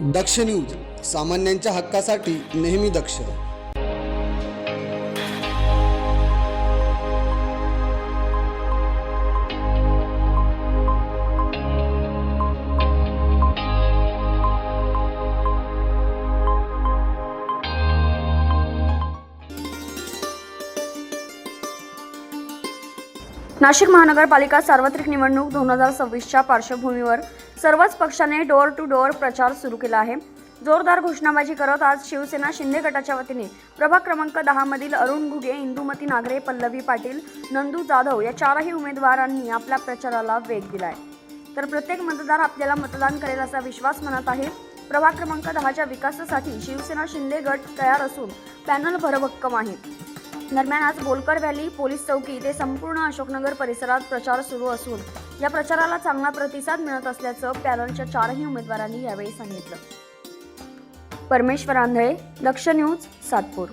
दक्ष news, सामान्यांच्या हक्कासाठी नेहमी दक्ष. नाशिक महानगरपालिका सार्वत्रिक निवडणूक 2026च्या पार्श्वभूमीवर सर्वच पक्षाने डोअर टू डोअर प्रचार सुरू केला आहे. जोरदार घोषणाबाजी करत आज शिवसेना शिंदे गटाच्या वतीने प्रभाग क्रमांक 10 मधील अरुण घुगे, इंदुमती नागरे, पल्लवी पाटील, नंदू जाधव या चारही उमेदवारांनी आपल्या प्रचाराला वेग दिलाय. तर प्रत्येक मतदार आपल्याला मतदान करेल असा विश्वास मनात आहे. प्रभाग क्रमांक 10च्या विकासासाठी शिवसेना शिंदे गट तयार असून पॅनल भरभक्कम आहे. दरम्यान आज बोलकर व्हॅली पोलीस चौकी ते संपूर्ण अशोकनगर परिसरात प्रचार सुरू असून या प्रचाराला चांगला प्रतिसाद मिळत असल्याचं पॅनलच्या चारही उमेदवारांनी यावेळी सांगितलं. परमेश्वर आंधळे, दक्ष न्यूज, सातपूर.